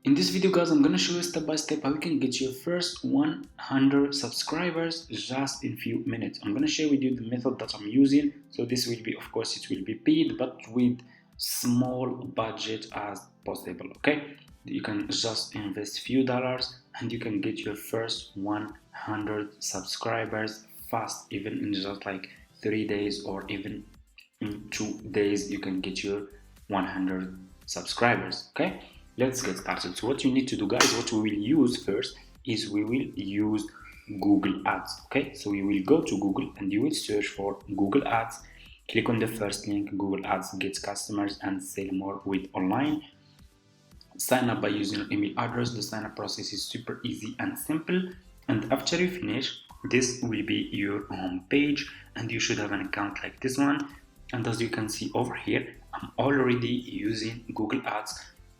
In this video guys, I'm gonna show you step by step how you can get your first 100 subscribers just in few minutes. I'm gonna share with you the method that I'm using. So this will be, of course, it will be paid, but with small budget as possible, okay? You can just invest few dollars and you can get your first 100 subscribers fast, even in just like 3 days or even in 2 days you can get your 100 subscribers. Okay, let's get started. So what you need to do guys, what we will use first is we will use Google Ads. Okay, so we will go to Google and you will search for Google Ads. Click on the first link, Google Ads gets customers and sell more with online. Sign up by using your email address. The sign up process is super easy and simple, and after you finish, this will be your home page and you should have an account like this one. And as you can see over here, I'm already using Google Ads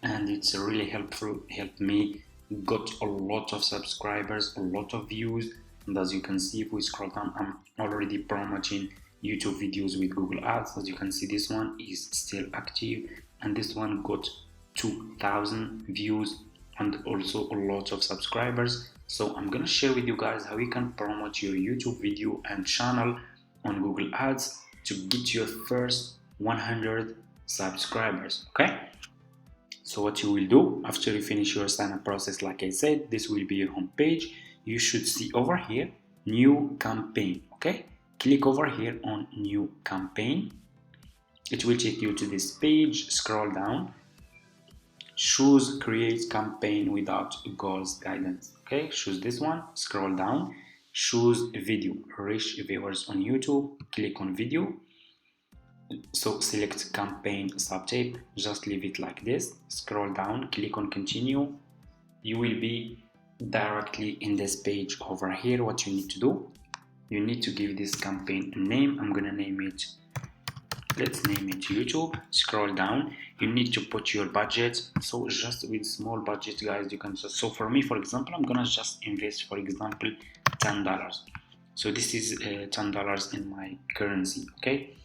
and it's really helpful, helped me got a lot of subscribers, a lot of views. And as you can see, if we scroll down, I'm already promoting YouTube videos with Google Ads. As you can see, this one is still active and this one got 2,000 views and also a lot of subscribers. So I'm gonna share with you guys how you can promote your YouTube video and channel on Google Ads to get your first 100 subscribers. Okay, so what you will do after you finish your sign up process, like I said, this will be your home page. You should see over here new campaign. Okay, click over here on new campaign. It will take you to this page. Scroll down, choose create campaign without goals guidance. Okay, choose this one. Scroll down, choose video, reach viewers on YouTube. Click on video. So select campaign subtype, just leave it like this. Scroll down, click on continue. You will be directly in this page over here. What you need to do, you need to give this campaign a name. I'm gonna name it, let's name it YouTube. Scroll down, you need to put your budget. So just with small budget guys, you can just, so for me, for example, I'm gonna just invest, for example, $10. So this is $10 in my currency. Okay,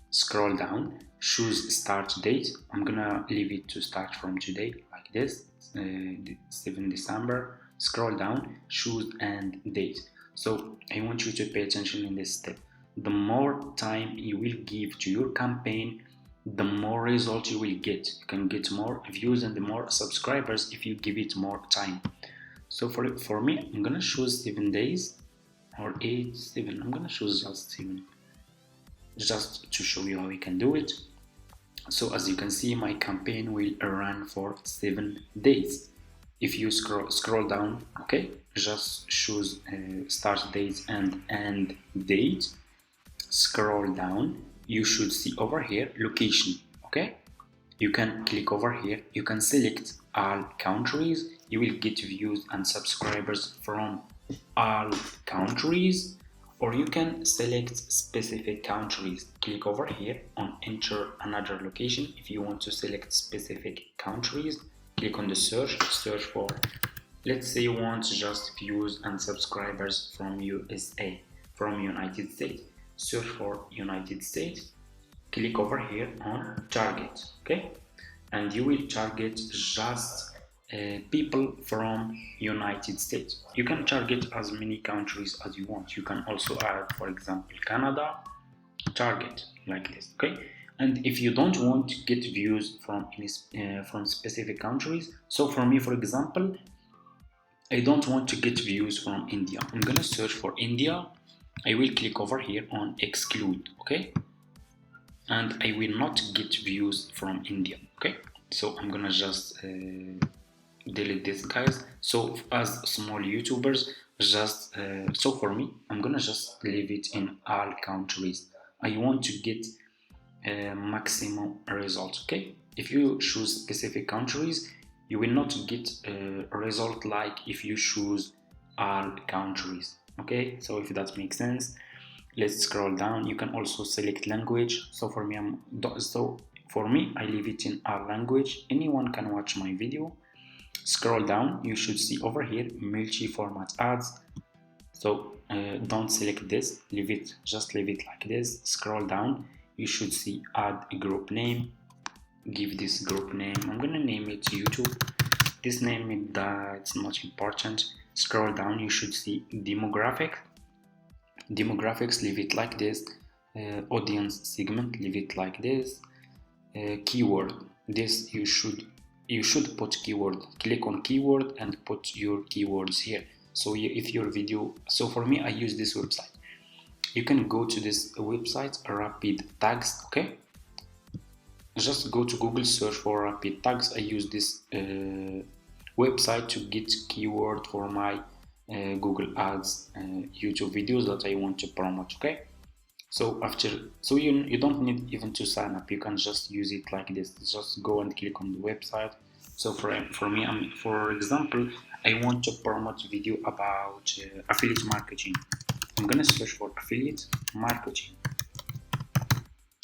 scroll down, choose start date. I'm gonna leave it to start from today like this, 7 December. Scroll down, choose end date. So I want you to pay attention in this step. The more time you will give to your campaign, the more results you will get. You can get more views and the more subscribers if you give it more time. So for me, I'm gonna choose 7 days or 8, 7. I'm gonna choose just 7, just to show you how we can do it. So as you can see, my campaign will run for 7 days. If you scroll down, okay, just choose start date and end date. Scroll down, you should see over here location. Okay, you can click over here, you can select all countries. You will get views and subscribers from all countries, or you can select specific countries. Click over here on enter another location. If you want to select specific countries, click on the search for, let's say you want just views and subscribers from USA, from United States. Search for United States, click over here on target. Okay, and you will target just people from United States. You can target as many countries as you want. You can also add, for example, Canada, target like this. Okay, and if you don't want to get views from from specific countries, so for me, for example, I don't want to get views from India. I'm gonna search for India. I will click over here on exclude. Okay, and I will not get views from India. Okay, so I'm gonna just delete this guys. So as small YouTubers, just so for me, I'm gonna just leave it in all countries. I want to get maximum results. Okay, if you choose specific countries, you will not get a result like if you choose all countries. Okay, so if that makes sense, let's scroll down. You can also select language. So for me, I leave it in our language. Anyone can watch my video. Scroll down, you should see over here multi-format ads. So don't select this, just leave it like this. Scroll down, you should see add a group name. Give this group name, I'm gonna name it YouTube this name that's not important. Scroll down, you should see demographics, leave it like this. Audience segment, leave it like this. Keyword, this you should put keyword. Click on keyword and put your keywords here. So if your video, so for me I use this website. You can go to this website, Rapid Tags. Okay, just go to Google, search for Rapid Tags. I use this website to get keyword for my Google Ads YouTube videos that I want to promote. Okay, so you don't need even to sign up. You can just use it like this. Just go and click on the website. So for me, for example, I want to promote video about affiliate marketing. I'm gonna search for affiliate marketing.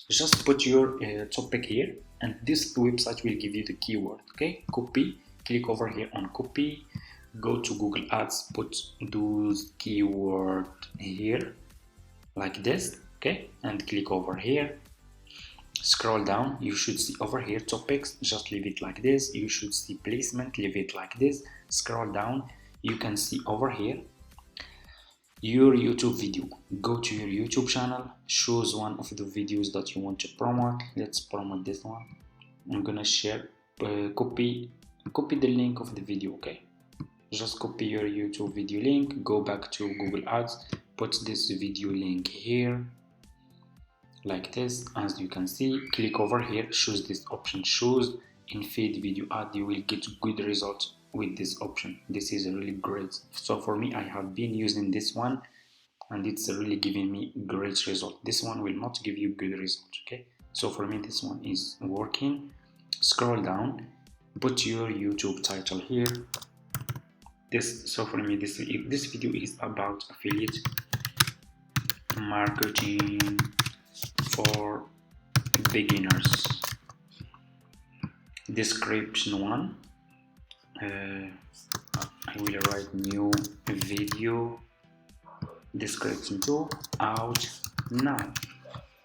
Just put your topic here, and this website will give you the keyword. Okay, copy, click over here on copy, go to Google Ads, put those keyword here like this. Okay, and click over here, scroll down, you should see over here topics, just leave it like this. You should see placement, leave it like this. Scroll down, you can see over here your YouTube video. Go to your YouTube channel, choose one of the videos that you want to promote. Let's promote this one. I'm gonna share, copy the link of the video. Okay, just copy your YouTube video link, go back to Google Ads, put this video link here like this. As you can see, click over here, choose this option, choose in feed video ad. You will get good results with this option. This is really great. So for me, I have been using this one and it's really giving me great result. This one will not give you good results. Okay, so for me this one is working. Scroll down, put your YouTube title here. So for me this video is about affiliate marketing for beginners. Description 1, I will write new video. Description 2, out now.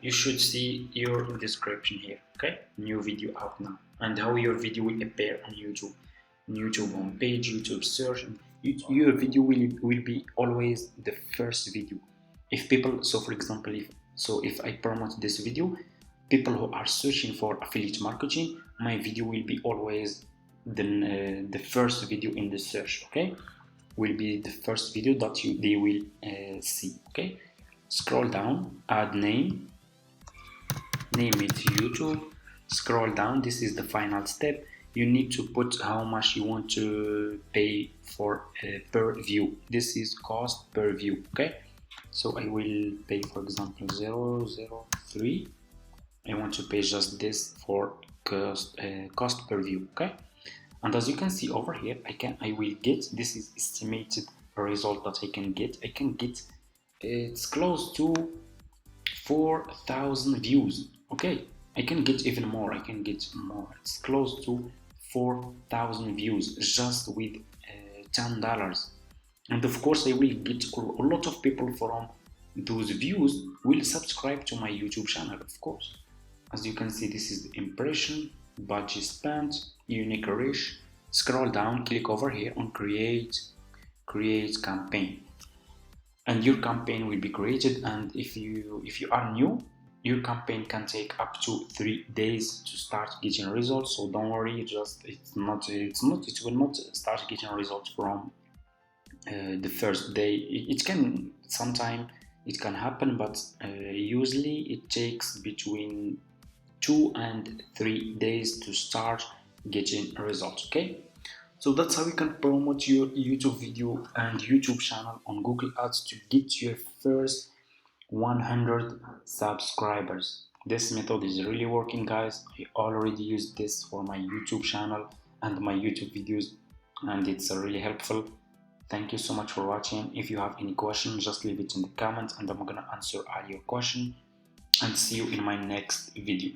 You should see your description here. Okay, new video out now, and how your video will appear on YouTube homepage, YouTube search. Your video will be always the first video. If people, so for example, if I promote this video, people who are searching for affiliate marketing, my video will be always the first video in the search. Okay, will be the first video that they will see. Okay, scroll down, add name it YouTube. Scroll down, this is the final step. You need to put how much you want to pay for per view. This is cost per view. Okay, so I will pay, for example, 0.03. I want to pay just this for cost per view. Okay, and as you can see over here, I will get, this is estimated result that I can get. It's close to 4,000 views. Okay, I can get even more. It's close to 4,000 views just with $10. And of course I will get a lot of people from those views will subscribe to my YouTube channel, of course. As you can see, this is the impression, budget spent, unique reach. Scroll down, click over here on create campaign, and your campaign will be created. And if you are new, your campaign can take up to 3 days to start getting results. So don't worry, it will not start getting results from the first day. It can sometime it can happen, but usually it takes between 2 and 3 days to start getting results. Okay, so that's how you can promote your YouTube video and YouTube channel on Google Ads to get your first 100 subscribers. This method is really working, guys. I already used this for my YouTube channel and my YouTube videos, and it's really helpful. Thank you so much for watching. If you have any questions, just leave it in the comments and I'm gonna answer all your questions, and see you in my next video.